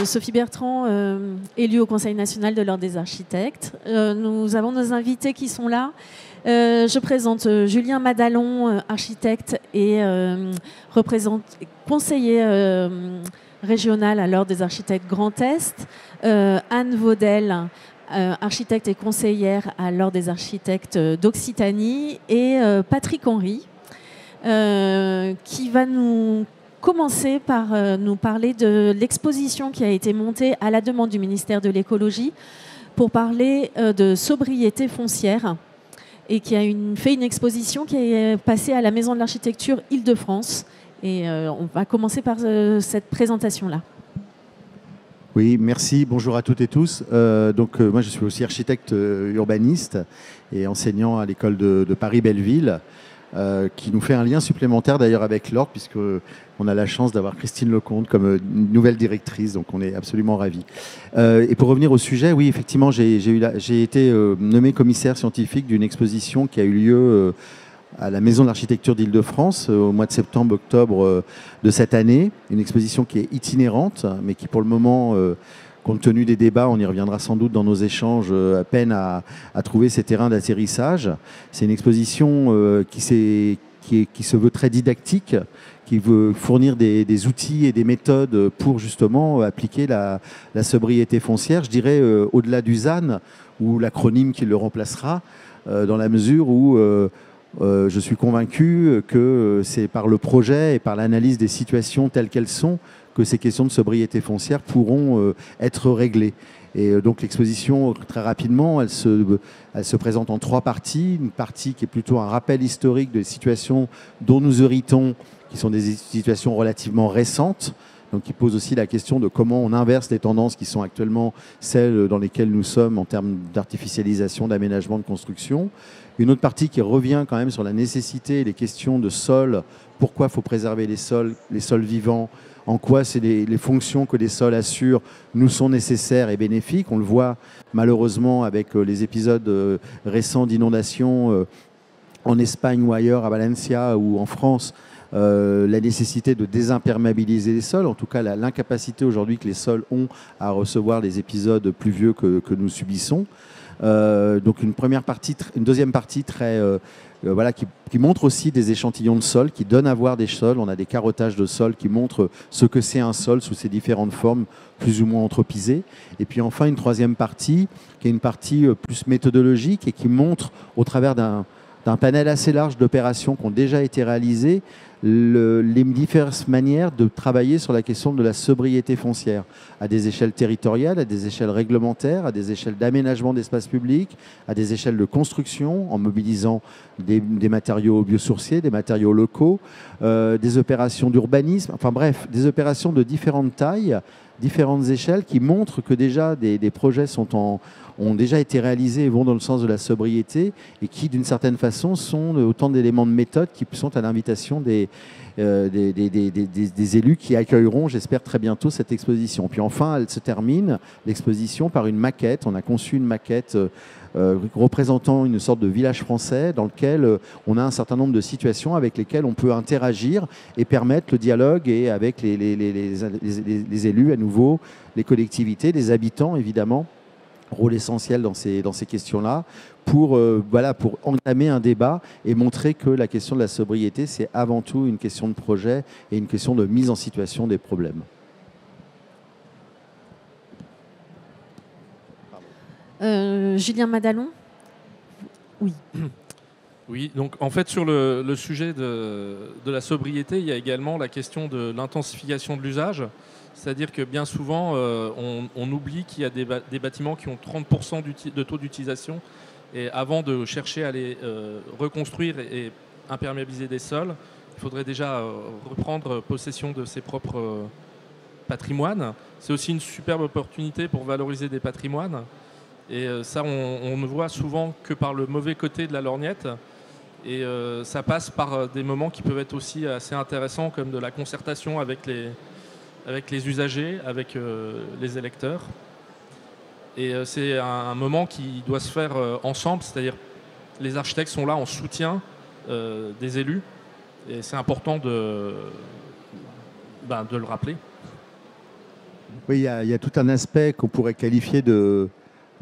Sophie Bertrand, élue au Conseil national de l'Ordre des architectes. Nous avons nos invités qui sont là. Je présente Julien Madalon, architecte et conseiller régional à l'Ordre des architectes Grand Est. Anne Vaudel, architecte et conseillère à l'Ordre des architectes d'Occitanie. Et Patrick Henry, qui va nous commencer par nous parler de l'exposition qui a été montée à la demande du ministère de l'écologie pour parler de sobriété foncière et qui a fait une exposition qui est passée à la Maison de l'Architecture Île-de-France. Et on va commencer par cette présentation-là. Oui, merci. Bonjour à toutes et tous. Moi, je suis aussi architecte urbaniste et enseignant à l'école de Paris-Belleville. Qui nous fait un lien supplémentaire d'ailleurs avec l'Ordre, puisqu'on a la chance d'avoir Christine Lecomte comme nouvelle directrice, donc on est absolument ravis. Et pour revenir au sujet, oui, effectivement, j'ai été nommé commissaire scientifique d'une exposition qui a eu lieu à la Maison de l'Architecture d'Île-de-France au mois de septembre-octobre de cette année. Une exposition qui est itinérante, mais qui pour le moment... compte tenu des débats, on y reviendra sans doute dans nos échanges, à peine à trouver ces terrains d'atterrissage. C'est une exposition qui se veut très didactique, qui veut fournir des outils et des méthodes pour justement appliquer la sobriété foncière, je dirais au-delà du ZAN, ou l'acronyme qui le remplacera, dans la mesure où je suis convaincu que c'est par le projet et par l'analyse des situations telles qu'elles sont que ces questions de sobriété foncière pourront être réglées. Et donc l'exposition, très rapidement, elle se présente en 3 parties. Une partie qui est plutôt un rappel historique des situations dont nous héritons, qui sont des situations relativement récentes, donc qui pose aussi la question de comment on inverse les tendances qui sont actuellement celles dans lesquelles nous sommes en termes d'artificialisation, d'aménagement, de construction. Une autre partie qui revient quand même sur la nécessité et les questions de sol, pourquoi il faut préserver les sols vivants, en quoi les fonctions que les sols assurent nous sont nécessaires et bénéfiques. On le voit malheureusement avec les épisodes récents d'inondations en Espagne ou ailleurs, à Valencia ou en France, la nécessité de désimperméabiliser les sols, en tout cas l'incapacité aujourd'hui que les sols ont à recevoir les épisodes pluvieux que nous subissons. Donc une deuxième partie très... qui montre aussi des échantillons de sol, qui donnent à voir des sols. On a des carottages de sol qui montrent ce que c'est un sol sous ses différentes formes, plus ou moins anthropisées. Et puis enfin, une troisième partie, qui est une partie plus méthodologique et qui montre, au travers d'un panel assez large d'opérations qui ont déjà été réalisées, les diverses manières de travailler sur la question de la sobriété foncière, à des échelles territoriales, à des échelles réglementaires, à des échelles d'aménagement d'espaces publics, à des échelles de construction, en mobilisant des matériaux biosourcés, des matériaux locaux, des opérations d'urbanisme, enfin bref, des opérations de différentes tailles, différentes échelles qui montrent que déjà des projets ont déjà été réalisés et vont dans le sens de la sobriété et qui, d'une certaine façon, sont autant d'éléments de méthode qui sont à l'invitation des élus qui accueilleront, j'espère, très bientôt cette exposition. Puis enfin, elle se termine, l'exposition, par une maquette. On a conçu une maquette représentant une sorte de village français dans lequel on a un certain nombre de situations avec lesquelles on peut interagir et permettre le dialogue et avec les élus à nouveau, les collectivités, les habitants évidemment, rôle essentiel dans ces questions-là, pour entamer un débat et montrer que la question de la sobriété, c'est avant tout une question de projet et une question de mise en situation des problèmes. Julien Madalon ? Oui. Oui, donc en fait sur le sujet de la sobriété, il y a également la question de l'intensification de l'usage. C'est-à-dire que bien souvent, on oublie qu'il y a des bâtiments qui ont 30% de taux d'utilisation. Et avant de chercher à les reconstruire et imperméabiliser des sols, il faudrait déjà reprendre possession de ses propres patrimoines. C'est aussi une superbe opportunité pour valoriser des patrimoines. Et ça, on ne voit souvent que par le mauvais côté de la lorgnette. Et ça passe par des moments qui peuvent être aussi assez intéressants, comme de la concertation avec les usagers, avec les électeurs. Et c'est un moment qui doit se faire ensemble, c'est-à-dire les architectes sont là en soutien des élus. Et c'est important de le rappeler. Oui, il y a tout un aspect qu'on pourrait qualifier de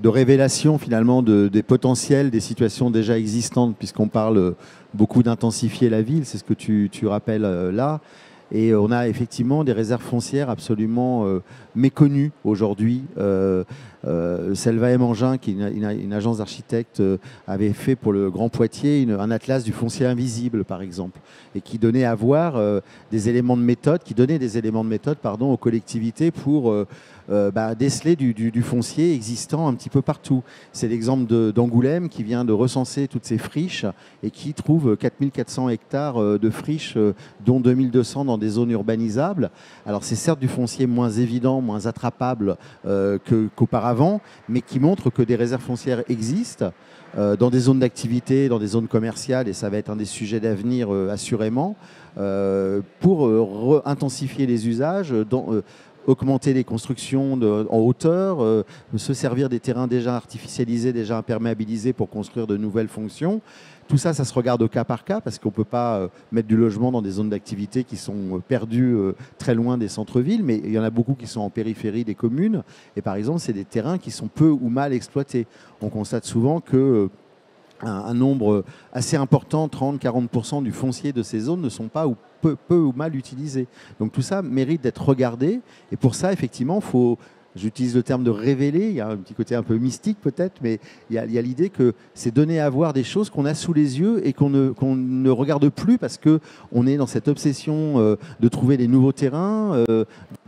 révélation finalement des potentiels, des situations déjà existantes, puisqu'on parle beaucoup d'intensifier la ville, c'est ce que tu rappelles là. Et on a effectivement des réserves foncières absolument méconnues aujourd'hui. Selva M. Engin, qui est une agence d'architectes, avait fait pour le Grand Poitiers un atlas du foncier invisible, par exemple, et qui donnait à voir des éléments de méthode, aux collectivités pour déceler du foncier existant un petit peu partout. C'est l'exemple d'Angoulême qui vient de recenser toutes ces friches et qui trouve 4400 hectares de friches, dont 2200 dans des zones urbanisables. Alors c'est certes du foncier moins évident, moins attrapable qu'auparavant, mais qui montre que des réserves foncières existent dans des zones d'activité, dans des zones commerciales, et ça va être un des sujets d'avenir assurément, pour intensifier les usages, augmenter les constructions en hauteur, se servir des terrains déjà artificialisés, déjà imperméabilisés pour construire de nouvelles fonctions. Tout ça, ça se regarde au cas par cas parce qu'on ne peut pas mettre du logement dans des zones d'activité qui sont perdues très loin des centres-villes, mais il y en a beaucoup qui sont en périphérie des communes. Et par exemple, c'est des terrains qui sont peu ou mal exploités. On constate souvent que un nombre assez important, 30-40% du foncier de ces zones ne sont pas ou peu ou mal utilisés. Donc tout ça mérite d'être regardé. Et pour ça, effectivement, j'utilise le terme de révéler, il y a un petit côté un peu mystique peut-être, mais il y a l'idée que c'est donner à voir des choses qu'on a sous les yeux et qu'on ne regarde plus parce qu'on est dans cette obsession de trouver des nouveaux terrains,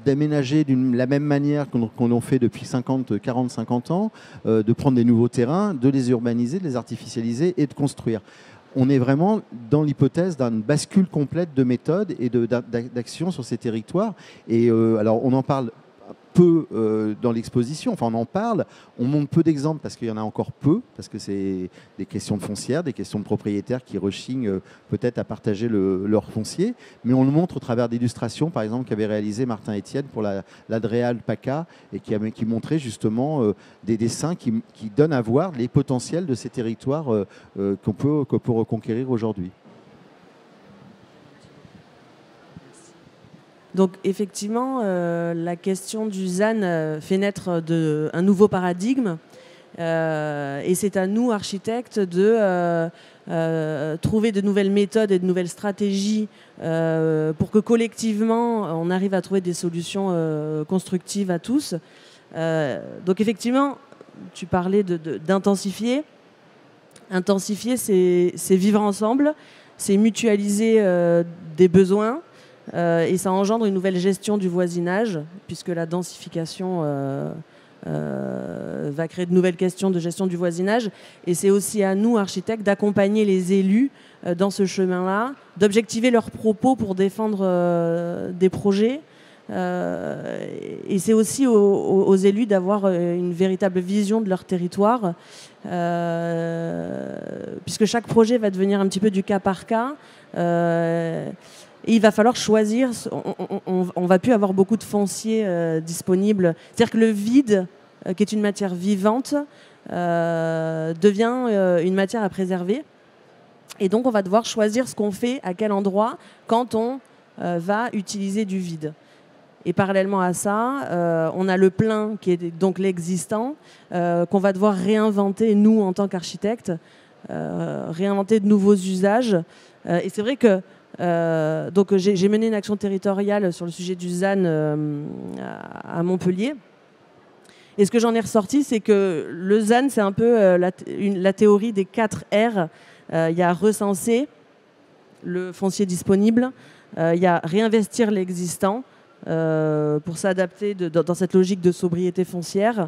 d'aménager de la même manière qu'on en fait depuis 40, 50 ans, de prendre des nouveaux terrains, de les urbaniser, de les artificialiser et de construire. On est vraiment dans l'hypothèse d'une bascule complète de méthodes et d'action sur ces territoires. Et alors, on en parle peu dans l'exposition, enfin on en parle, on montre peu d'exemples parce qu'il y en a encore peu, parce que c'est des questions de foncières, des questions de propriétaires qui rechignent peut-être à partager leur foncier, mais on le montre au travers d'illustrations, par exemple, qu'avait réalisé Martin Etienne pour l'Adréal PACA et qui montrait justement des dessins qui donnent à voir les potentiels de ces territoires qu'on peut reconquérir aujourd'hui. Donc effectivement, la question du ZAN fait naître un nouveau paradigme et c'est à nous, architectes, de trouver de nouvelles méthodes et de nouvelles stratégies pour que collectivement, on arrive à trouver des solutions constructives à tous. Donc effectivement, tu parlais d'intensifier. Intensifier, c'est vivre ensemble, c'est mutualiser des besoins. Et ça engendre une nouvelle gestion du voisinage, puisque la densification va créer de nouvelles questions de gestion du voisinage. Et c'est aussi à nous, architectes, d'accompagner les élus dans ce chemin-là, d'objectiver leurs propos pour défendre des projets. Et c'est aussi aux élus d'avoir une véritable vision de leur territoire, puisque chaque projet va devenir un petit peu du cas par cas. Et il va falloir choisir, on va plus avoir beaucoup de foncier disponible. C'est-à-dire que le vide, qui est une matière vivante, devient une matière à préserver. Et donc on va devoir choisir ce qu'on fait, à quel endroit, quand on va utiliser du vide. Et parallèlement à ça, on a le plein, qui est donc l'existant, qu'on va devoir réinventer, nous, en tant qu'architectes, réinventer de nouveaux usages. Et c'est vrai que donc j'ai mené une action territoriale sur le sujet du ZAN à Montpellier. Et ce que j'en ai ressorti, c'est que le ZAN, c'est un peu la théorie des 4 R. Il y a recenser le foncier disponible, il y a réinvestir l'existant pour s'adapter dans cette logique de sobriété foncière.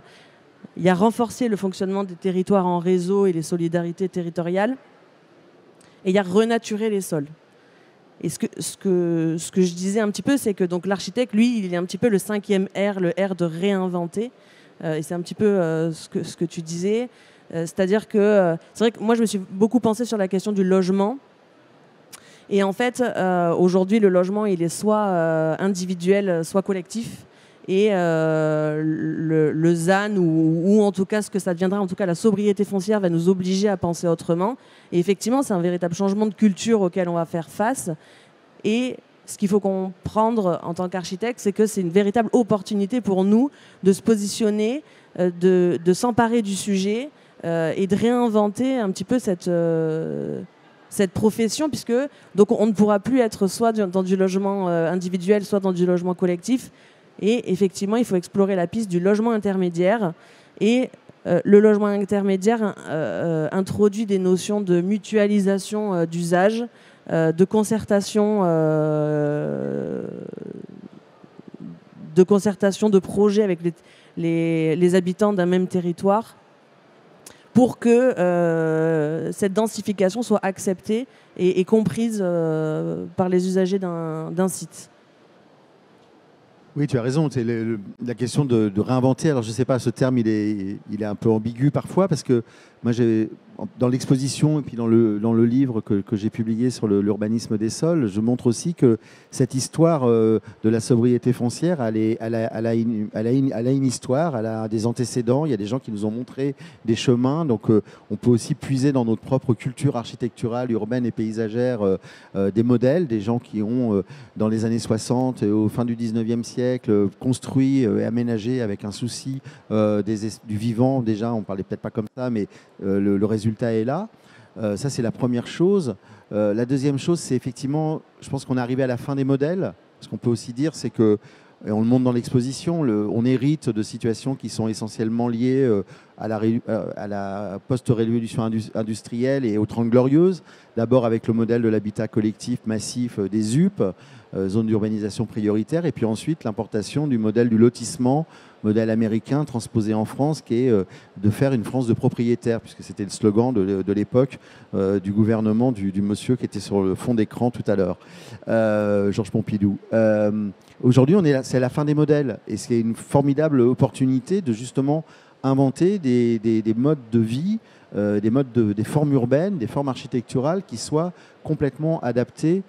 Il y a renforcer le fonctionnement des territoires en réseau et les solidarités territoriales. Et il y a renaturer les sols. Et ce que je disais un petit peu, c'est que donc l'architecte, lui, il est un petit peu le 5e R, le R de réinventer. Et c'est un petit peu ce que tu disais. C'est-à-dire que c'est vrai que moi, je me suis beaucoup pensé sur la question du logement. Et en fait, aujourd'hui, le logement, il est soit individuel, soit collectif. Et le ZAN, ou en tout cas ce que ça deviendra, en tout cas la sobriété foncière, va nous obliger à penser autrement. Et effectivement, c'est un véritable changement de culture auquel on va faire face. Et ce qu'il faut comprendre en tant qu'architecte, c'est que c'est une véritable opportunité pour nous de se positionner, de s'emparer du sujet et de réinventer un petit peu cette profession, puisque donc on ne pourra plus être soit dans du logement individuel, soit dans du logement collectif. Et effectivement, il faut explorer la piste du logement intermédiaire. Et le logement intermédiaire introduit des notions de mutualisation d'usage, de concertation de projets avec les habitants d'un même territoire, pour que cette densification soit acceptée et comprise par les usagers d'un site. Oui, tu as raison. C'est la question de réinventer. Alors, je ne sais pas, ce terme, il est un peu ambigu parfois, parce que moi, dans l'exposition et puis dans le livre que j'ai publié sur l'urbanisme des sols, je montre aussi que cette histoire de la sobriété foncière, elle a une histoire, elle a des antécédents. Il y a des gens qui nous ont montré des chemins. Donc, on peut aussi puiser dans notre propre culture architecturale, urbaine et paysagère des modèles, des gens qui ont, dans les années 60 et au fin du 19e siècle, construit et aménagé avec un souci du vivant. Déjà, on ne parlait peut-être pas comme ça, mais le résultat est là. Ça, c'est la première chose. La deuxième chose, c'est effectivement, je pense qu'on est arrivé à la fin des modèles. Ce qu'on peut aussi dire, c'est que, et on le montre dans l'exposition, on hérite de situations qui sont essentiellement liées à la post-révolution industrielle et aux 30 glorieuses. D'abord avec le modèle de l'habitat collectif massif des ZUP, zones d'urbanisation prioritaire, et puis ensuite l'importation du modèle du lotissement, modèle américain transposé en France, qui est de faire une France de propriétaires, puisque c'était le slogan de l'époque du gouvernement du monsieur qui était sur le fond d'écran tout à l'heure, Georges Pompidou. Aujourd'hui, c'est la fin des modèles, et c'est une formidable opportunité de justement inventer des modes de vie, des formes urbaines, des formes architecturales qui soient complètement adaptées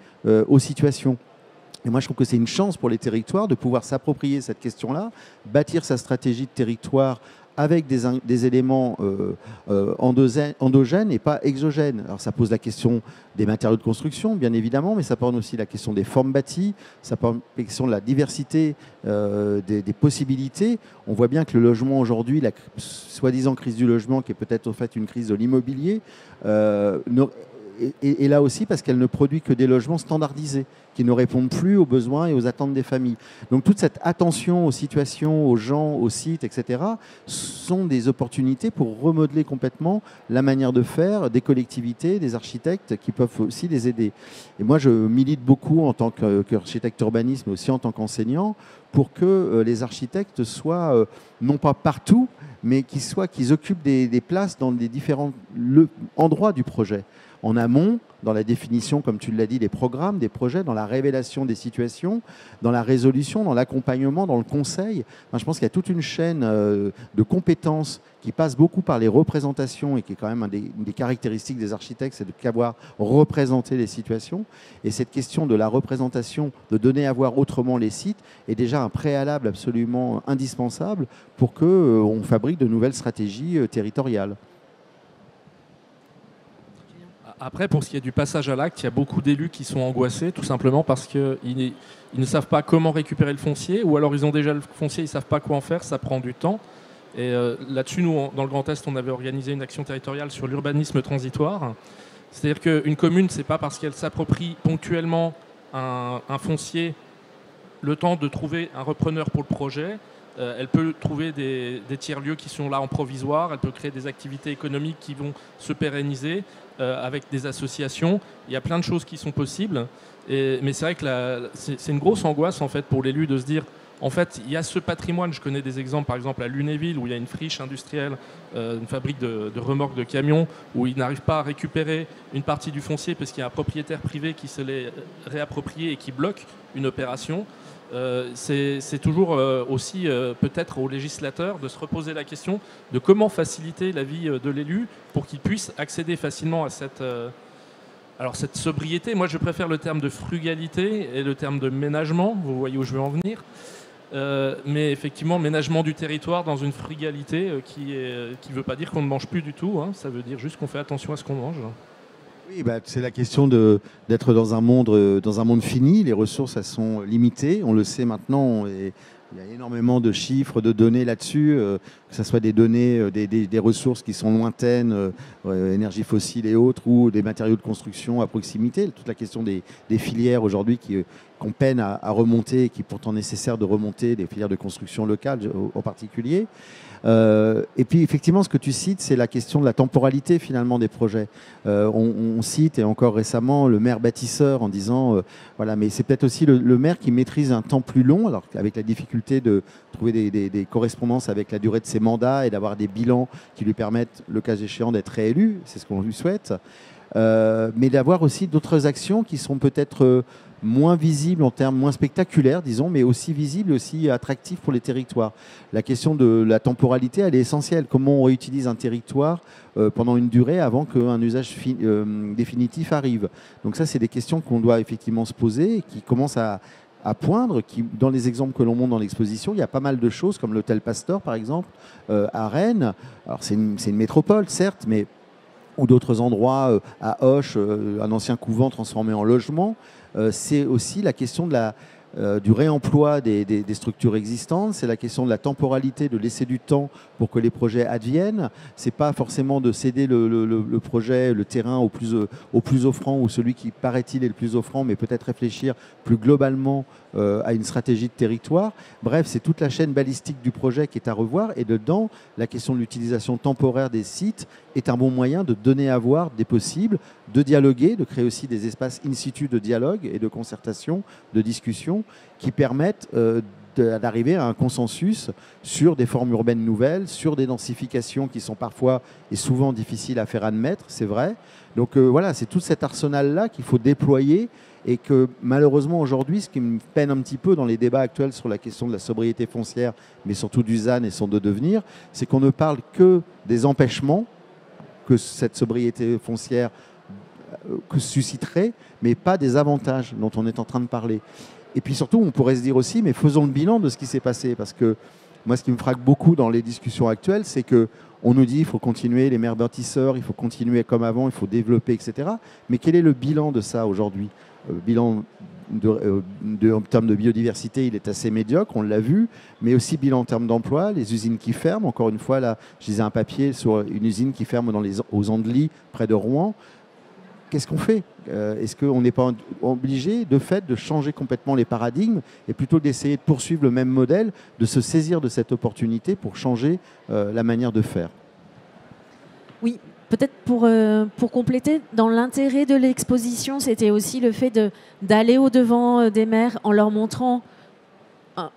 aux situations. Et moi, je trouve que c'est une chance pour les territoires de pouvoir s'approprier cette question-là, bâtir sa stratégie de territoire avec des éléments endogènes et pas exogènes. Alors, ça pose la question des matériaux de construction, bien évidemment, mais ça pose aussi la question des formes bâties, ça pose la question de la diversité des possibilités. On voit bien que le logement aujourd'hui, la soi-disant crise du logement, qui est peut-être au fait une crise de l'immobilier, et là aussi parce qu'elle ne produit que des logements standardisés qui ne répondent plus aux besoins et aux attentes des familles. Donc toute cette attention aux situations, aux gens, aux sites, etc., sont des opportunités pour remodeler complètement la manière de faire des collectivités, des architectes qui peuvent aussi les aider. Et moi, je milite beaucoup en tant qu'architecte urbaniste, mais aussi en tant qu'enseignant, pour que les architectes soient non pas partout, mais qu'ils occupent des places dans les différents endroits du projet. En amont, dans la définition, comme tu l'as dit, des programmes, des projets, dans la révélation des situations, dans la résolution, dans l'accompagnement, dans le conseil. Enfin, je pense qu'il y a toute une chaîne de compétences qui passe beaucoup par les représentations et qui est quand même une des caractéristiques des architectes, c'est de savoir représenter les situations. Et cette question de la représentation, de donner à voir autrement les sites, est déjà un préalable absolument indispensable pour qu'on fabrique de nouvelles stratégies territoriales. Après, pour ce qui est du passage à l'acte, il y a beaucoup d'élus qui sont angoissés, tout simplement parce qu'ils ne savent pas comment récupérer le foncier, ou alors ils ont déjà le foncier, ils ne savent pas quoi en faire, ça prend du temps. Et là-dessus, nous, dans le Grand Est, on avait organisé une action territoriale sur l'urbanisme transitoire. C'est-à-dire qu'une commune, ce n'est pas parce qu'elle s'approprie ponctuellement un foncier le temps de trouver un repreneur pour le projet. Elle peut trouver des tiers-lieux qui sont là en provisoire, elle peut créer des activités économiques qui vont se pérenniser avec des associations. Il y a plein de choses qui sont possibles. Mais c'est vrai que c'est une grosse angoisse en fait, pour l'élu de se dire, en fait, il y a ce patrimoine. Je connais des exemples, par exemple à Lunéville, où il y a une friche industrielle, une fabrique de remorques de camions, où ils n'arrivent pas à récupérer une partie du foncier parce qu'il y a un propriétaire privé qui se l'est réapproprié et qui bloque une opération. C'est toujours aussi peut-être aux législateurs de se reposer la question de comment faciliter la vie de l'élu pour qu'il puisse accéder facilement à cette sobriété. Moi, je préfère le terme de frugalité et le terme de ménagement. Vous voyez où je veux en venir. Mais effectivement, ménagement du territoire dans une frugalité qui ne veut pas dire qu'on ne mange plus du tout. Hein. Ça veut dire juste qu'on fait attention à ce qu'on mange. Oui, c'est la question d'être dans un monde fini. Les ressources, elles sont limitées. On le sait maintenant. Et il y a énormément de chiffres, de données là-dessus, que ce soit des données, des ressources qui sont lointaines, énergie fossile et autres, ou des matériaux de construction à proximité. Toute la question des filières aujourd'hui qu'on peine à remonter, et qui est pourtant nécessaire de remonter, des filières de construction locales en particulier. Et puis effectivement, ce que tu cites, c'est la question de la temporalité finalement des projets. On cite, et encore récemment, le maire bâtisseur en disant, voilà, mais c'est peut-être aussi le maire qui maîtrise un temps plus long, alors avec la difficulté de trouver des correspondances avec la durée de ses mandats et d'avoir des bilans qui lui permettent, le cas échéant, d'être réélu. C'est ce qu'on lui souhaite. Mais d'avoir aussi d'autres actions qui sont peut-être moins visibles en termes moins spectaculaires, disons, mais aussi visibles et aussi attractifs pour les territoires. La question de la temporalité, elle est essentielle. Comment on réutilise un territoire pendant une durée avant qu'un usage définitif arrive. Donc ça, c'est des questions qu'on doit effectivement se poser et qui commencent à poindre, dans les exemples que l'on montre dans l'exposition, il y a pas mal de choses, comme l'hôtel Pasteur, par exemple, à Rennes. Alors c'est une métropole, certes, mais ou d'autres endroits, à Auch, un ancien couvent transformé en logement. C'est aussi la question du réemploi des structures existantes, c'est la question de la temporalité, de laisser du temps pour que les projets adviennent. Ce n'est pas forcément de céder le projet, le terrain au plus offrant ou celui qui, paraît-il, est le plus offrant, mais peut-être réfléchir plus globalement à une stratégie de territoire. Bref, c'est toute la chaîne balistique du projet qui est à revoir. Et dedans, la question de l'utilisation temporaire des sites est un bon moyen de donner à voir des possibles, de dialoguer, de créer aussi des espaces in situ de dialogue et de concertation, de discussion, qui permettent d'arriver à un consensus sur des formes urbaines nouvelles, sur des densifications qui sont parfois et souvent difficiles à faire admettre, c'est vrai. Donc voilà, c'est tout cet arsenal-là qu'il faut déployer et que malheureusement aujourd'hui, ce qui me peine un petit peu dans les débats actuels sur la question de la sobriété foncière, mais surtout du ZAN et son devenir, c'est qu'on ne parle que des empêchements que cette sobriété foncière susciterait, mais pas des avantages dont on est en train de parler. Et puis surtout, on pourrait se dire aussi, mais faisons le bilan de ce qui s'est passé, parce que moi, ce qui me frappe beaucoup dans les discussions actuelles, c'est qu'on nous dit qu'il faut continuer les maires bâtisseurs, il faut continuer comme avant, il faut développer, etc. Mais quel est le bilan de ça aujourd'hui ? Le bilan en termes de biodiversité, il est assez médiocre, on l'a vu, mais aussi bilan en termes d'emploi, les usines qui ferment. Encore une fois, là, je lisais un papier sur une usine qui ferme aux Andelys, près de Rouen. Qu'est-ce qu'on fait ? Est-ce qu'on n'est pas obligé, de fait, de changer complètement les paradigmes et plutôt d'essayer de poursuivre le même modèle, de se saisir de cette opportunité pour changer la manière de faire ? Oui, peut-être pour compléter, dans l'intérêt de l'exposition, c'était aussi le fait d'aller au-devant des maires en leur montrant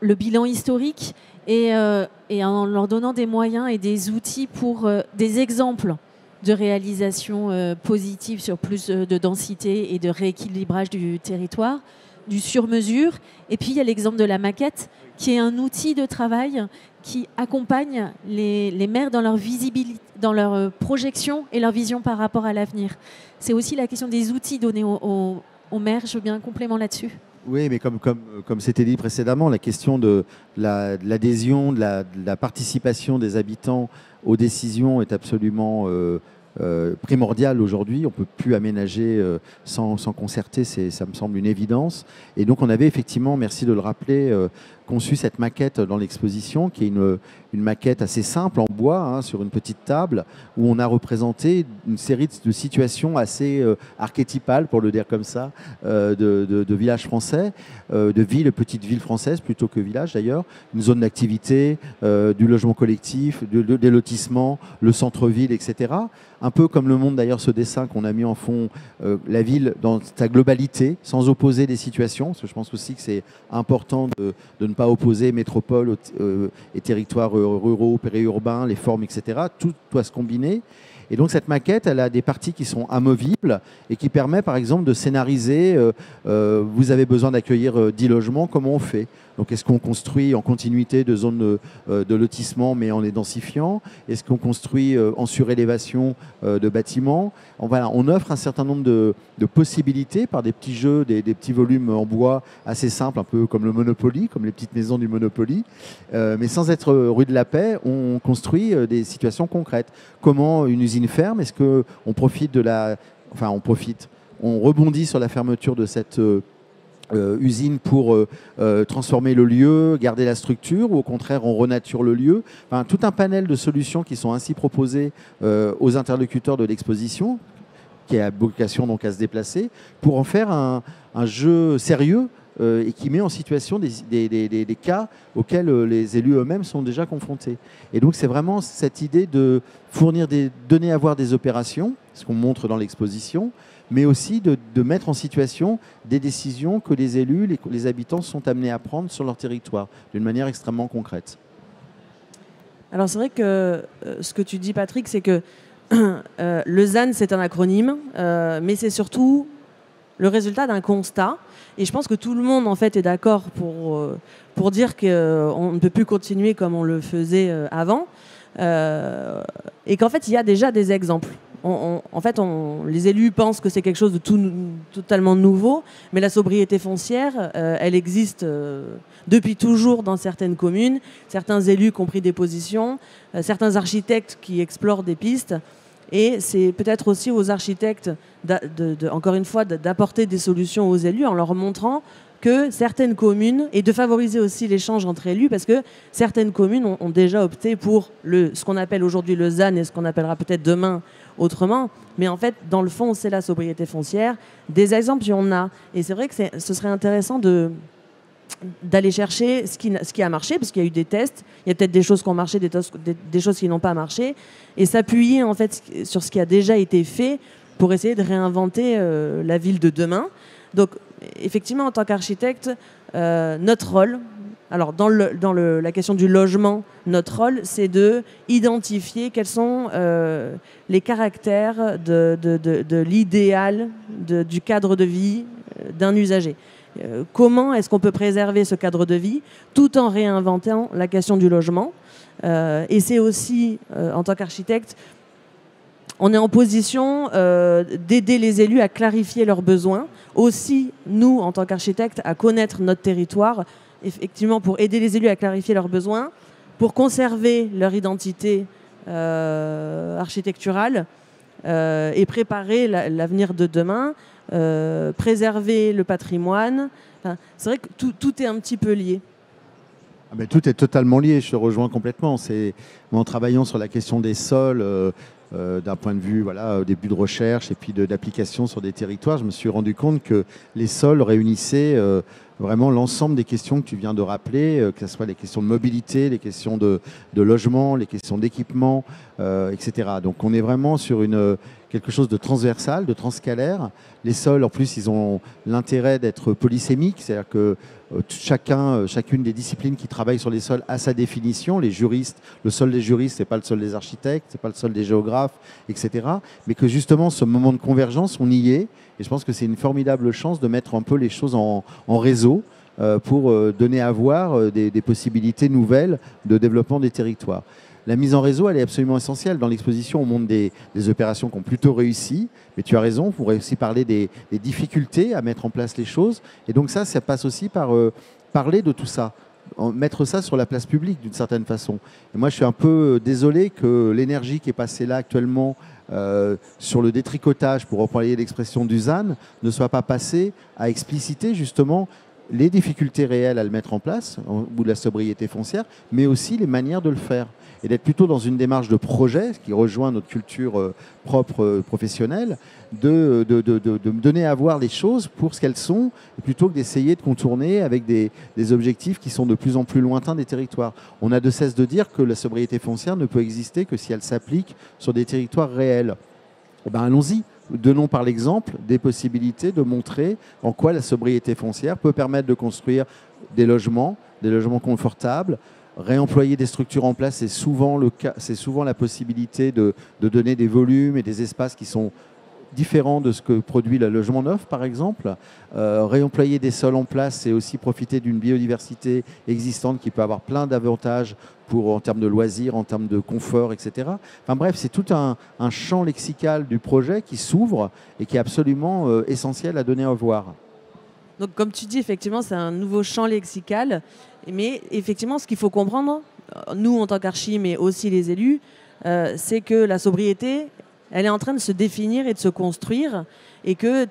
le bilan historique et en leur donnant des moyens et des outils pour des exemples de réalisation positive sur plus de densité et de rééquilibrage du territoire, du sur-mesure. Et puis, il y a l'exemple de la maquette, qui est un outil de travail qui accompagne les maires dans leur visibilité, dans leur projection et leur vision par rapport à l'avenir. C'est aussi la question des outils donnés aux maires. Je veux bien un complément là-dessus. Oui, mais comme c'était dit précédemment, la question de l'adhésion, de la participation des habitants aux décisions est absolument primordiale aujourd'hui. On ne peut plus aménager sans concerter, ça me semble une évidence. Et donc on avait effectivement, merci de le rappeler, conçu cette maquette dans l'exposition, qui est une maquette assez simple en bois, sur une petite table, où on a représenté une série de situations assez archétypales, pour le dire comme ça, de villages français, de villes, petites villes françaises, plutôt que villages d'ailleurs, une zone d'activité, du logement collectif, des lotissements, le centre-ville, etc. Un peu comme le montre d'ailleurs ce dessin qu'on a mis en fond, la ville dans sa globalité, sans opposer des situations, parce que je pense aussi que c'est important de ne pas opposer métropole et territoires ruraux, périurbains, les formes, etc. Tout doit se combiner. Et donc cette maquette, elle a des parties qui sont amovibles et qui permet par exemple de scénariser, vous avez besoin d'accueillir 10 logements, comment on fait ? Donc est-ce qu'on construit en continuité de zones de lotissement mais en les densifiant ? Est-ce qu'on construit en surélévation de bâtiments ? On offre un certain nombre de possibilités par des petits jeux, des petits volumes en bois assez simples, un peu comme le Monopoly, comme les petites maisons du Monopoly. Mais sans être rue de la Paix, on construit des situations concrètes. Comment une usine ferme ? Est-ce qu'on profite de la enfin on profite, on rebondit sur la fermeture de cette usine pour transformer le lieu, garder la structure, ou au contraire on renature le lieu. Enfin, tout un panel de solutions qui sont ainsi proposées aux interlocuteurs de l'exposition, qui a vocation donc à se déplacer, pour en faire un jeu sérieux et qui met en situation des cas auxquels les élus eux-mêmes sont déjà confrontés. Et donc c'est vraiment cette idée de fournir donner à voir des opérations, ce qu'on montre dans l'exposition, mais aussi de mettre en situation des décisions que les élus, les habitants sont amenés à prendre sur leur territoire, d'une manière extrêmement concrète. Alors c'est vrai que ce que tu dis, Patrick, c'est que le ZAN, c'est un acronyme, mais c'est surtout le résultat d'un constat. Et je pense que tout le monde, en fait, est d'accord pour dire qu'on ne peut plus continuer comme on le faisait avant. Et qu'en fait, il y a déjà des exemples. Les élus pensent que c'est quelque chose de totalement nouveau, mais la sobriété foncière, elle existe depuis toujours dans certaines communes. Certains élus qui ont pris des positions, certains architectes qui explorent des pistes. Et c'est peut-être aussi aux architectes, encore une fois, d'apporter des solutions aux élus en leur montrant que certaines communes, et de favoriser aussi l'échange entre élus, parce que certaines communes ont déjà opté pour ce qu'on appelle aujourd'hui le ZAN et ce qu'on appellera peut-être demain autrement. Mais en fait, dans le fond, c'est la sobriété foncière. Des exemples, il y en a. Et c'est vrai que ce serait intéressant d'aller chercher ce qui a marché, parce qu'il y a eu des tests, il y a peut-être des choses qui ont marché, des choses qui n'ont pas marché, et s'appuyer en fait sur ce qui a déjà été fait pour essayer de réinventer la ville de demain. Donc effectivement, en tant qu'architecte, notre rôle, alors dans la question du logement, notre rôle, c'est de identifier quels sont les caractères de l'idéal du cadre de vie d'un usager. Comment est-ce qu'on peut préserver ce cadre de vie tout en réinventant la question du logement. Et c'est aussi, en tant qu'architecte, on est en position d'aider les élus à clarifier leurs besoins. Aussi, nous, en tant qu'architectes, à connaître notre territoire, effectivement, pour aider les élus à clarifier leurs besoins, pour conserver leur identité architecturale et préparer l'avenir de demain. Préserver le patrimoine. Enfin, c'est vrai que tout est un petit peu lié. Ah ben, tout est totalement lié, je te rejoins complètement. En travaillant sur la question des sols, d'un point de vue au début de recherche et puis d'application sur des territoires, je me suis rendu compte que les sols réunissaient vraiment l'ensemble des questions que tu viens de rappeler, que ce soit les questions de mobilité, les questions de logement, les questions d'équipement, etc. Donc on est vraiment sur quelque chose de transversal, de transcalaire. Les sols, en plus, ils ont l'intérêt d'être polysémiques, c'est-à-dire que chacune des disciplines qui travaillent sur les sols a sa définition. Les juristes, le sol des juristes, c'est pas le sol des architectes, c'est pas le sol des géographes, etc. Mais que justement, ce moment de convergence, on y est. Et je pense que c'est une formidable chance de mettre un peu les choses en réseau pour donner à voir des possibilités nouvelles de développement des territoires. La mise en réseau, elle est absolument essentielle. Dans l'exposition, on montre des opérations qui ont plutôt réussi. Mais tu as raison, on pourrait aussi parler des difficultés à mettre en place les choses. Et donc ça passe aussi par parler de tout ça, mettre ça sur la place publique d'une certaine façon. Et moi, je suis un peu désolé que l'énergie qui est passée là actuellement sur le détricotage, pour employer l'expression du ZAN, ne soit pas passée à expliciter justement les difficultés réelles à le mettre en place, au bout de la sobriété foncière, mais aussi les manières de le faire. Et d'être plutôt dans une démarche de projet, ce qui rejoint notre culture propre professionnelle, de donner à voir les choses pour ce qu'elles sont, plutôt que d'essayer de contourner avec des objectifs qui sont de plus en plus lointains des territoires. On a de cesse de dire que la sobriété foncière ne peut exister que si elle s'applique sur des territoires réels. Eh ben, allons-y. Donnons par l'exemple des possibilités de montrer en quoi la sobriété foncière peut permettre de construire des logements confortables, réemployer des structures en place. C'est souvent la possibilité de donner des volumes et des espaces qui sont différents de ce que produit le logement neuf, par exemple. Réemployer des sols en place, c'est aussi profiter d'une biodiversité existante qui peut avoir plein d'avantages en termes de loisirs, en termes de confort, etc. Enfin bref, c'est tout un champ lexical du projet qui s'ouvre et qui est absolument essentiel à donner à voir. Donc comme tu dis, effectivement, c'est un nouveau champ lexical. Mais effectivement, ce qu'il faut comprendre, nous en tant qu'archi, mais aussi les élus, c'est que la sobriété, elle est en train de se définir et de se construire, et que,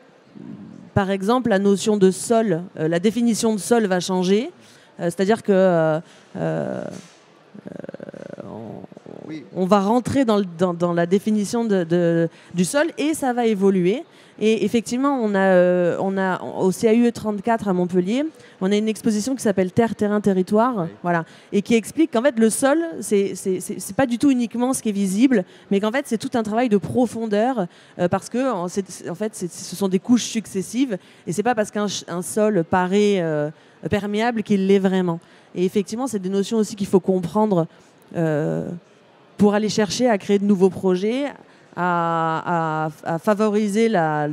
par exemple, la notion de sol, la définition de sol va changer. C'est-à-dire que on va rentrer dans la définition du sol et ça va évoluer. Et effectivement, on a au CAUE 34 à Montpellier, on a une exposition qui s'appelle Terre, Terrain, Territoire, oui. Voilà, et qui explique qu'en fait le sol, c'est pas du tout uniquement ce qui est visible, mais qu'en fait c'est tout un travail de profondeur parce que en fait ce sont des couches successives et c'est pas parce qu'un sol paraît perméable qu'il l'est vraiment. Et effectivement, c'est des notions aussi qu'il faut comprendre pour aller chercher à créer de nouveaux projets, à favoriser la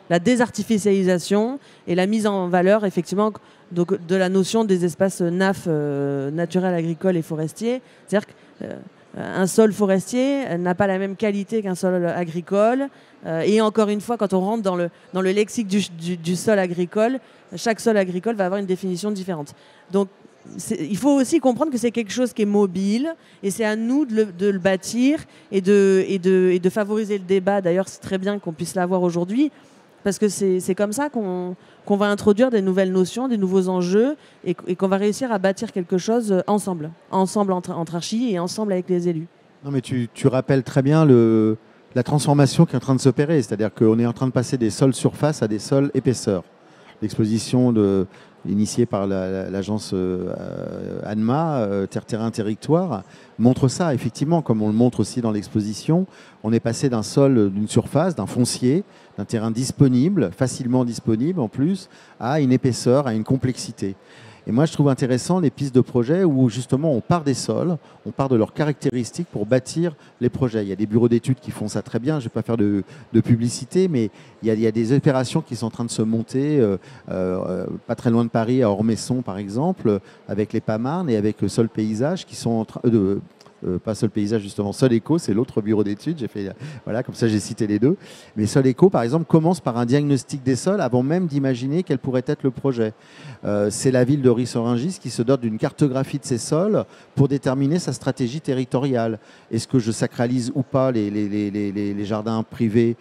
désartificialisation et la mise en valeur, effectivement, donc, de la notion des espaces NAF, naturels, agricoles et forestiers. C'est-à-dire qu'un sol forestier n'a pas la même qualité qu'un sol agricole. Et encore une fois, quand on rentre dans le lexique du sol agricole, chaque sol agricole va avoir une définition différente. Donc, il faut aussi comprendre que c'est quelque chose qui est mobile et c'est à nous de le bâtir et de favoriser le débat. D'ailleurs, c'est très bien qu'on puisse l'avoir aujourd'hui parce que c'est comme ça qu'on va introduire des nouvelles notions, des nouveaux enjeux et qu'on va réussir à bâtir quelque chose ensemble entre archis et ensemble avec les élus. Non, mais tu rappelles très bien la transformation qui est en train de s'opérer, c'est-à-dire qu'on est en train de passer des sols surface à des sols épaisseur. L'exposition initiée par l'agence ANMA, Terre, Terrain, Territoire, montre ça, effectivement, comme on le montre aussi dans l'exposition. On est passé d'un sol, d'une surface, d'un foncier, d'un terrain disponible, facilement disponible en plus, à une épaisseur, à une complexité. Et moi, je trouve intéressant les pistes de projets où justement on part des sols, on part de leurs caractéristiques pour bâtir les projets. Il y a des bureaux d'études qui font ça très bien, je ne vais pas faire de publicité, mais il y a des opérations qui sont en train de se monter, pas très loin de Paris, à Ormesson par exemple, avec les Pamarnes et avec Sol Paysage qui sont en train de... pas Sol Paysage justement, Sol Eco, c'est l'autre bureau d'études. J'ai fait, voilà, comme ça j'ai cité les deux. Mais Sol Eco, par exemple, commence par un diagnostic des sols avant même d'imaginer quel pourrait être le projet. C'est la ville de Ris-Orangis qui se dote d'une cartographie de ses sols pour déterminer sa stratégie territoriale. Est-ce que je sacralise ou pas les jardins privés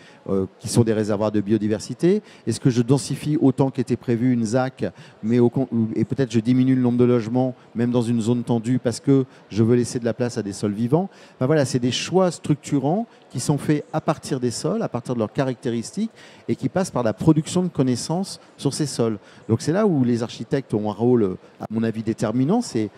qui sont des réservoirs de biodiversité? Est-ce que je densifie autant qu'était prévu une ZAC, et peut-être je diminue le nombre de logements, même dans une zone tendue, parce que je veux laisser de la place à des sols vivants? Ben voilà, c'est des choix structurants qui sont faits à partir des sols, à partir de leurs caractéristiques, et qui passent par la production de connaissances sur ces sols. Donc c'est là où les architectes ont un rôle, à mon avis, déterminant. C'est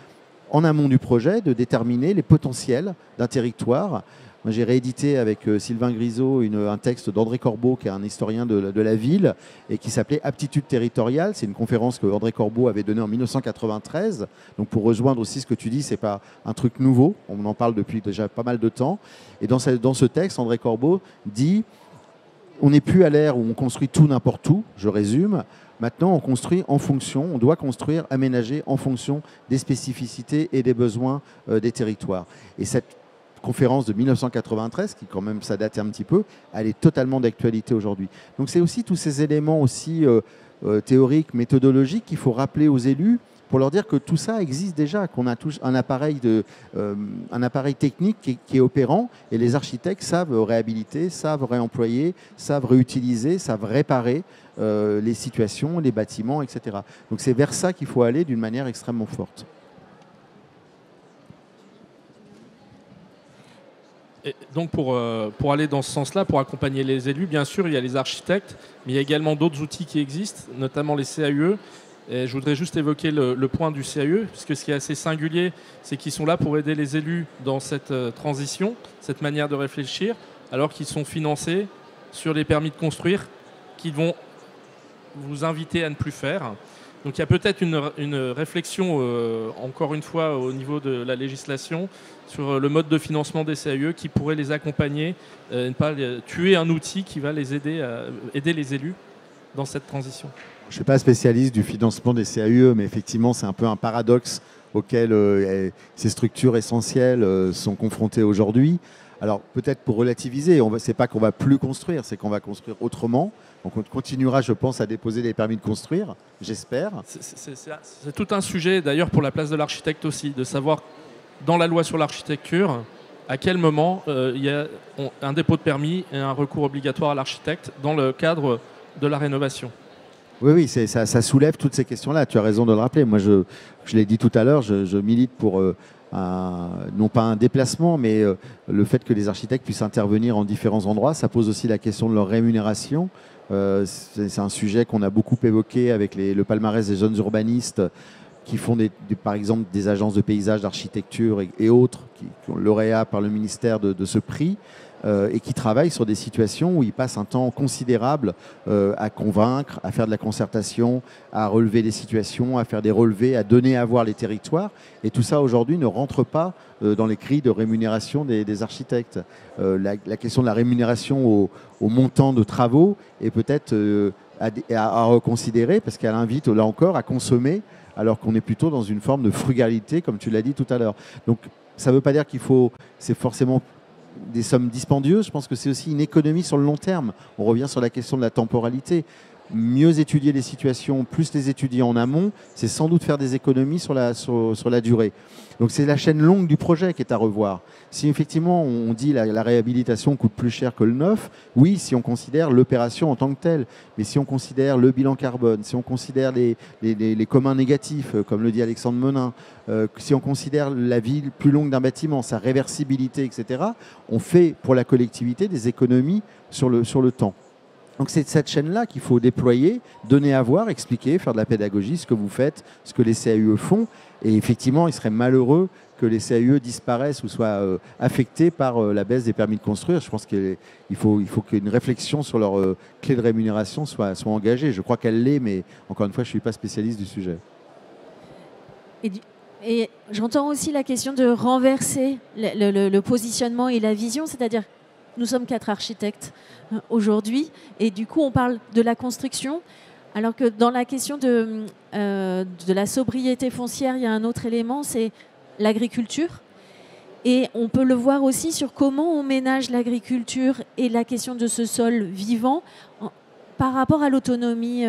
en amont du projet de déterminer les potentiels d'un territoire. Moi, j'ai réédité avec Sylvain Grisot un texte d'André Corbeau, qui est un historien de la ville, et qui s'appelait Aptitude territoriale. C'est une conférence que André Corbeau avait donnée en 1993. Donc, pour rejoindre aussi ce que tu dis, ce n'est pas un truc nouveau. On en parle depuis déjà pas mal de temps. Et dans ce texte, André Corbeau dit « On n'est plus à l'ère où on construit tout n'importe où », je résume. Maintenant, on construit en fonction, on doit construire, aménager en fonction des spécificités et des besoins des territoires. Et cette conférence de 1993, qui quand même ça date un petit peu, elle est totalement d'actualité aujourd'hui. Donc c'est aussi tous ces éléments aussi théoriques, méthodologiques qu'il faut rappeler aux élus pour leur dire que tout ça existe déjà, qu'on a un appareil technique qui est opérant, et les architectes savent réhabiliter, savent réemployer, savent réutiliser, savent réparer les situations, les bâtiments, etc. Donc c'est vers ça qu'il faut aller d'une manière extrêmement forte. Et donc pour aller dans ce sens-là, pour accompagner les élus, bien sûr, il y a les architectes, mais il y a également d'autres outils qui existent, notamment les CAUE. Et je voudrais juste évoquer le point du CAUE, puisque ce qui est assez singulier, c'est qu'ils sont là pour aider les élus dans cette transition, cette manière de réfléchir, alors qu'ils sont financés sur les permis de construire qu'ils vont vous inviter à ne plus faire. Donc il y a peut-être une réflexion, encore une fois, au niveau de la législation, sur le mode de financement des CAUE qui pourrait les accompagner, ne pas tuer un outil qui va les aider les élus dans cette transition. Je ne suis pas spécialiste du financement des CAUE, mais effectivement, c'est un peu un paradoxe auquel ces structures essentielles sont confrontées aujourd'hui. Alors, peut-être pour relativiser, ce n'est pas qu'on ne va plus construire, c'est qu'on va construire autrement. Donc, on continuera, je pense, à déposer des permis de construire, j'espère. C'est tout un sujet, d'ailleurs, pour la place de l'architecte aussi, de savoir, dans la loi sur l'architecture, à quel moment il y a un dépôt de permis et un recours obligatoire à l'architecte dans le cadre de la rénovation. Oui, ça soulève toutes ces questions-là. Tu as raison de le rappeler. Moi, je l'ai dit tout à l'heure, je milite pour non pas un déplacement, mais le fait que les architectes puissent intervenir en différents endroits. Ça pose aussi la question de leur rémunération. C'est un sujet qu'on a beaucoup évoqué avec le palmarès des jeunes urbanistes qui font par exemple des agences de paysage, d'architecture et autres, qui ont lauréat par le ministère de ce prix. Et qui travaillent sur des situations où ils passent un temps considérable à convaincre, à faire de la concertation, à relever des situations, à faire des relevés, à donner à voir les territoires. Et tout ça aujourd'hui ne rentre pas dans les grilles de rémunération des architectes. La question de la rémunération au montant de travaux est peut-être à reconsidérer parce qu'elle invite là encore à consommer alors qu'on est plutôt dans une forme de frugalité comme tu l'as dit tout à l'heure. Donc ça ne veut pas dire c'est forcément des sommes dispendieuses, je pense que c'est aussi une économie sur le long terme. On revient sur la question de la temporalité. Mieux étudier les situations, plus les étudier en amont, c'est sans doute faire des économies sur la durée. Donc c'est la chaîne longue du projet qui est à revoir. Si effectivement on dit la réhabilitation coûte plus cher que le neuf, oui, si on considère l'opération en tant que telle, mais si on considère le bilan carbone, si on considère les communs négatifs, comme le dit Alexandre Menin, si on considère la vie plus longue d'un bâtiment, sa réversibilité, etc., on fait pour la collectivité des économies sur le temps. Donc c'est cette chaîne-là qu'il faut déployer, donner à voir, expliquer, faire de la pédagogie, ce que vous faites, ce que les CAUE font. Et effectivement, il serait malheureux que les CAUE disparaissent ou soient affectés par la baisse des permis de construire. Je pense qu'il faut qu'une réflexion sur leur clé de rémunération soit engagée. Je crois qu'elle l'est, mais encore une fois, je ne suis pas spécialiste du sujet. Et j'entends aussi la question de renverser le positionnement et la vision, c'est-à-dire nous sommes 4 architectes aujourd'hui et du coup on parle de la construction alors que dans la question de la sobriété foncière, il y a un autre élément, c'est l'agriculture. Et on peut le voir aussi sur comment on ménage l'agriculture et la question de ce sol vivant par rapport à l'autonomie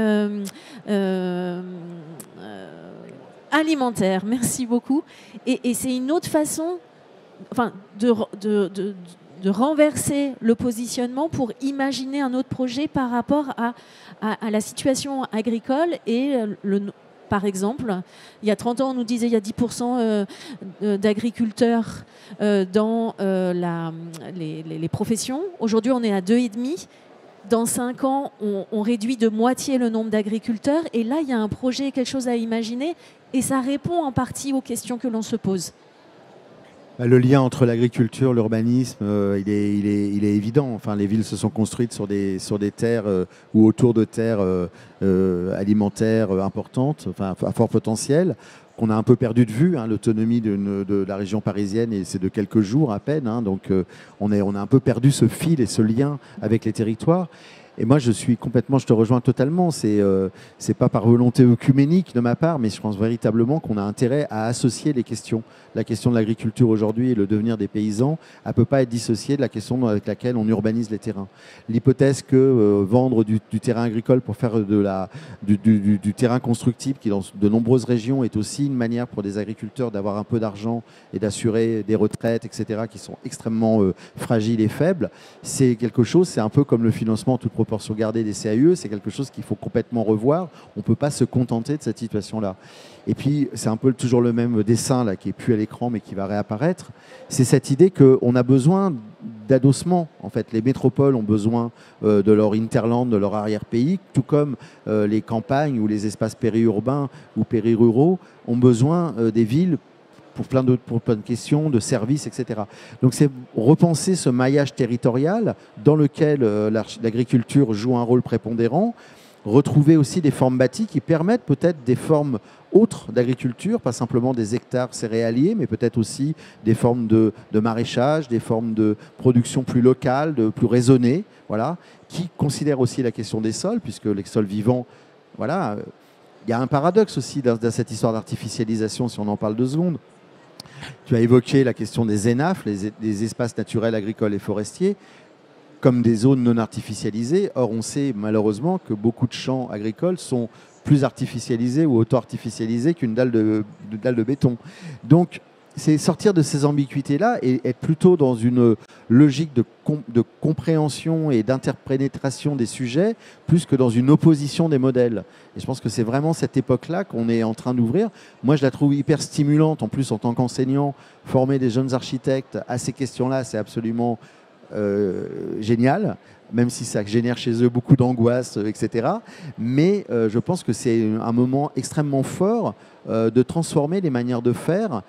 alimentaire. Merci beaucoup. Et c'est une autre façon de renverser le positionnement pour imaginer un autre projet par rapport à la situation agricole. Et par exemple, il y a 30 ans, on nous disait qu'il y a 10% d'agriculteurs dans les professions. Aujourd'hui, on est à 2,5%. Dans 5 ans, on réduit de moitié le nombre d'agriculteurs. Et là, il y a un projet, quelque chose à imaginer. Et ça répond en partie aux questions que l'on se pose. Le lien entre l'agriculture, l'urbanisme, il est évident. Enfin, les villes se sont construites sur des terres ou autour de terres alimentaires importantes, enfin, à fort potentiel, qu'on a un peu perdu de vue. L'autonomie de la région parisienne, et c'est de quelques jours à peine. Donc, on a un peu perdu ce fil et ce lien avec les territoires. Et moi, je te rejoins totalement. C'est pas par volonté œcuménique de ma part, mais je pense véritablement qu'on a intérêt à associer les questions. La question de l'agriculture aujourd'hui et le devenir des paysans, elle ne peut pas être dissociée de la question avec laquelle on urbanise les terrains. L'hypothèse que vendre du terrain agricole pour faire du terrain constructible, qui dans de nombreuses régions est aussi une manière pour des agriculteurs d'avoir un peu d'argent et d'assurer des retraites, etc., qui sont extrêmement fragiles et faibles, c'est quelque chose, c'est un peu comme le financement en toute proportion gardée des CAUE, c'est quelque chose qu'il faut complètement revoir. On ne peut pas se contenter de cette situation-là. Et puis, c'est un peu toujours le même dessin là, qui n'est plus à l'écran, mais qui va réapparaître. C'est cette idée qu'on a besoin d'adossement. En fait, les métropoles ont besoin de leur hinterland, de leur arrière-pays, tout comme les campagnes ou les espaces périurbains ou périruraux ont besoin des villes pour plein de questions, de services, etc. Donc c'est repenser ce maillage territorial dans lequel l'agriculture joue un rôle prépondérant, retrouver aussi des formes bâties qui permettent peut-être des formes autres d'agriculture, pas simplement des hectares céréaliers, mais peut-être aussi des formes de maraîchage, des formes de production plus locale, plus raisonnées, voilà, qui considèrent aussi la question des sols, puisque les sols vivants, voilà, il y a un paradoxe aussi dans cette histoire d'artificialisation, si on en parle 2 secondes. Tu as évoqué la question des ENAF, les espaces naturels agricoles et forestiers, comme des zones non artificialisées. Or, on sait malheureusement que beaucoup de champs agricoles sont plus artificialisés ou auto-artificialisés qu'une dalle de béton. Donc, c'est sortir de ces ambiguïtés-là et être plutôt dans une logique de compréhension et d'interprétation des sujets, plus que dans une opposition des modèles. Et je pense que c'est vraiment cette époque-là qu'on est en train d'ouvrir. Moi, je la trouve hyper stimulante. En plus, en tant qu'enseignant, former des jeunes architectes à ces questions-là, c'est absolument génial, même si ça génère chez eux beaucoup d'angoisse, etc. Mais je pense que c'est un moment extrêmement fort de transformer les manières de faire.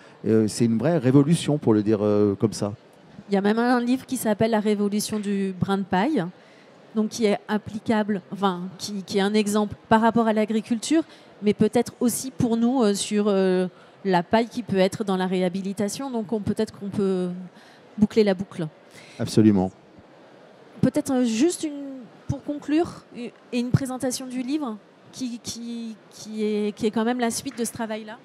C'est une vraie révolution, pour le dire comme ça. Il y a même un livre qui s'appelle La révolution du brin de paille, donc qui est applicable, enfin, qui est un exemple par rapport à l'agriculture, mais peut-être aussi pour nous sur la paille qui peut être dans la réhabilitation. Donc peut-être qu'on peut boucler la boucle. Absolument. Peut-être juste pour conclure, une présentation du livre qui est quand même la suite de ce travail-là.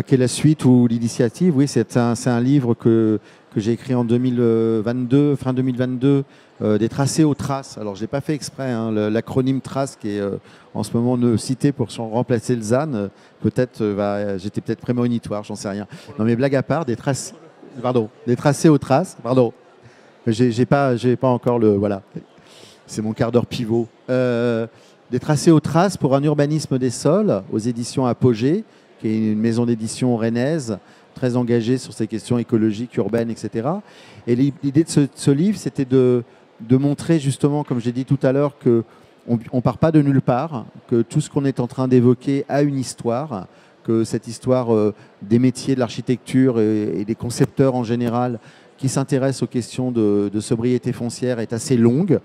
Qui est la suite ou l'initiative. Oui, c'est un livre que j'ai écrit en 2022, fin 2022, des tracés aux traces. Alors, je n'ai pas fait exprès, hein, l'acronyme TRACE qui est en ce moment cité pour remplacer le ZAN. J'étais peut-être prémonitoire, j'en sais rien. Non, mais blague à part, des tracés aux traces. Pardon. J'ai pas encore le... Voilà, c'est mon quart d'heure pivot. Des tracés aux traces pour un urbanisme des sols aux éditions Apogée, qui est une maison d'édition rennaise, très engagée sur ces questions écologiques, urbaines, etc. Et l'idée de ce livre, c'était de montrer justement, comme j'ai dit tout à l'heure, qu'on ne part pas de nulle part, que tout ce qu'on est en train d'évoquer a une histoire, que cette histoire des métiers de l'architecture et des concepteurs en général qui s'intéressent aux questions de sobriété foncière est assez longue.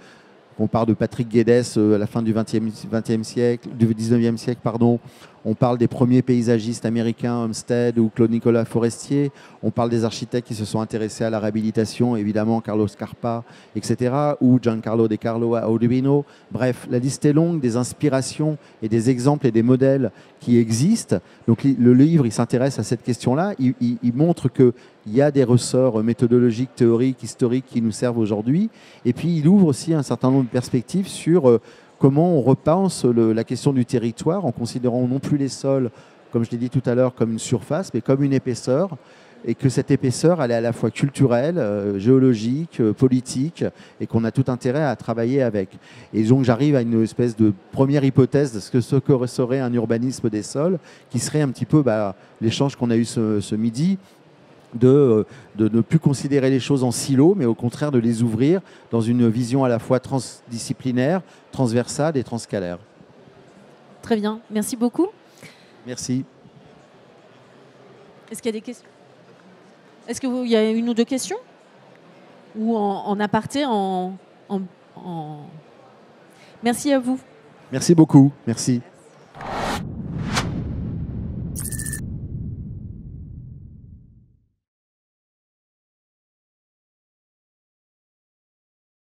On parle de Patrick Guedes à la fin du XIXe siècle, du XIXe siècle, pardon. On parle des premiers paysagistes américains, Olmsted ou Claude Nicolas Forestier. On parle des architectes qui se sont intéressés à la réhabilitation, évidemment Carlos Scarpa, etc. Ou Giancarlo De Carlo à Urbino. Bref, la liste est longue des inspirations et des exemples et des modèles qui existent. Donc le livre, il s'intéresse à cette question-là. Il montre qu'il y a des ressorts méthodologiques, théoriques, historiques qui nous servent aujourd'hui. Et puis il ouvre aussi un certain nombre de perspectives sur comment on repense la question du territoire en considérant non plus les sols, comme je l'ai dit tout à l'heure, comme une surface, mais comme une épaisseur, et que cette épaisseur, elle est à la fois culturelle, géologique, politique, et qu'on a tout intérêt à travailler avec. Et donc j'arrive à une espèce de première hypothèse de ce que serait un urbanisme des sols, qui serait un petit peu l'échange qu'on a eu ce midi, de ne plus considérer les choses en silos, mais au contraire de les ouvrir dans une vision à la fois transdisciplinaire, transversale et transcalaire. Très bien, merci beaucoup. Merci. Est-ce qu'il y a des questions? Est-ce qu'il y a une ou deux questions? Ou en aparté, Merci à vous. Merci beaucoup, merci.